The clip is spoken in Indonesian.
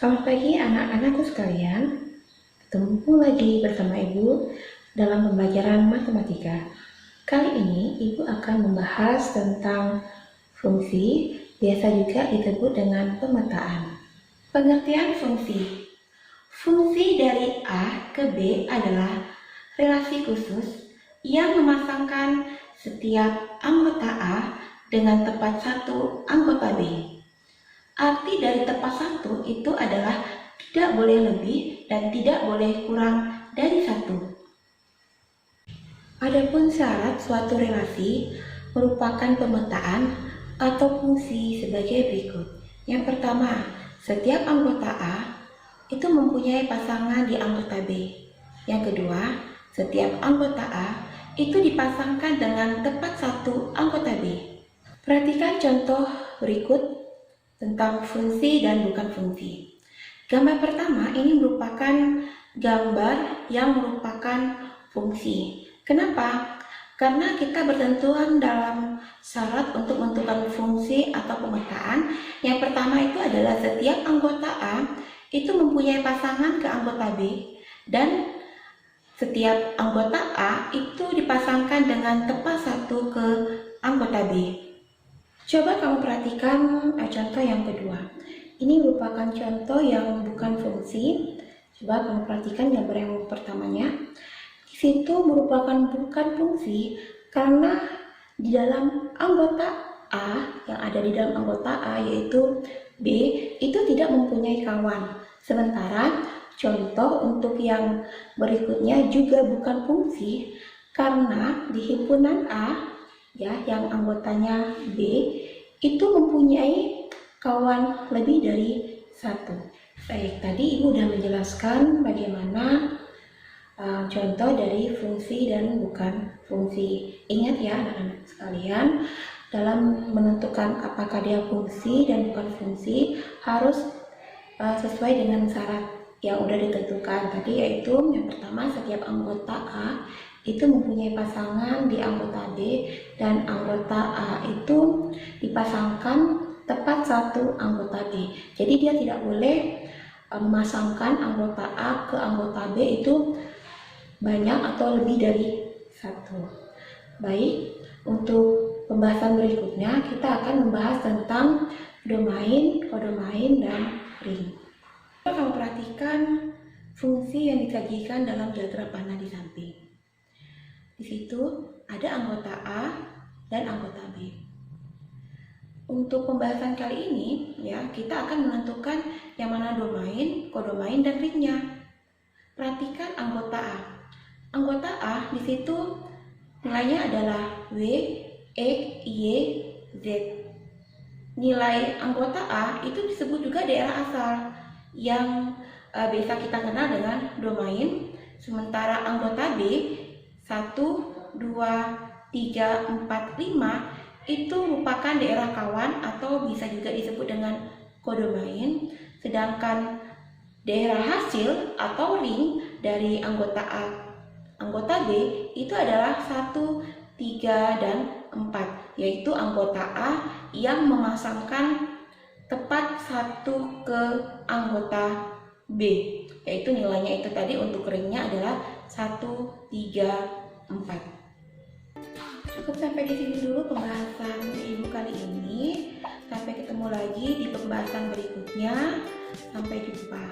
Selamat pagi anak-anakku sekalian. Ketemu lagi bersama Ibu dalam pembelajaran matematika. Kali ini Ibu akan membahas tentang fungsi, biasa juga disebut dengan pemetaan. Pengertian fungsi. Fungsi dari A ke B adalah relasi khusus yang memasangkan setiap anggota A dengan tepat satu anggota B. Arti dari tepat satu itu adalah tidak boleh lebih dan tidak boleh kurang dari satu. Adapun syarat suatu relasi merupakan pemetaan atau fungsi sebagai berikut. Yang pertama, setiap anggota A itu mempunyai pasangan di anggota B. Yang kedua, setiap anggota A itu dipasangkan dengan tepat satu anggota B. Perhatikan contoh berikut tentang fungsi dan bukan fungsi. Gambar pertama ini merupakan gambar yang merupakan fungsi. Kenapa? Karena kita bertentuan dalam syarat untuk menentukan fungsi atau pemetaan. Yang pertama itu adalah setiap anggota A itu mempunyai pasangan ke anggota B dan setiap anggota A itu dipasangkan dengan tepat satu ke anggota B. Coba kamu perhatikan contoh yang kedua. Ini merupakan contoh yang bukan fungsi. Coba kamu perhatikan gambar yang pertamanya. Di situ merupakan bukan fungsi karena di dalam anggota A, yang ada di dalam anggota A yaitu B, itu tidak mempunyai kawan. Sementara contoh untuk yang berikutnya juga bukan fungsi karena di himpunan A yang anggotanya B itu mempunyai kawan lebih dari satu. Baik, tadi Ibu sudah menjelaskan bagaimana contoh dari fungsi dan bukan fungsi. Ingat ya anak-anak sekalian, dalam menentukan apakah dia fungsi dan bukan fungsi harus sesuai dengan syarat yang sudah ditentukan tadi, yaitu yang pertama setiap anggota A itu mempunyai pasangan di anggota B dan anggota A itu dipasangkan tepat satu anggota B. Jadi dia tidak boleh memasangkan anggota A ke anggota B itu banyak atau lebih dari satu. Baik, untuk pembahasan berikutnya kita akan membahas tentang domain, kodomain, dan ring. Kamu perhatikan fungsi yang disajikan dalam diagram panah di samping. Di situ ada anggota A dan anggota B. Untuk pembahasan kali ini kita akan menentukan yang mana domain, kodomain, dan ringnya. Perhatikan anggota A. Anggota A di situ nilainya adalah W, X, Y, Z. Nilai anggota A itu disebut juga daerah asal yang biasa kita kenal dengan domain. Sementara anggota B 1, 2, 3, 4, 5 itu merupakan daerah kawan atau bisa juga disebut dengan kodomain. Sedangkan daerah hasil atau ring dari anggota A, anggota B itu adalah 1, 3, dan 4, yaitu anggota A yang memasangkan tepat satu ke anggota B, yaitu nilainya itu tadi untuk ringnya adalah 1, 3, 4. Cukup sampai di sini dulu pembahasan Ibu kali ini. Sampai ketemu lagi di pembahasan berikutnya. Sampai jumpa.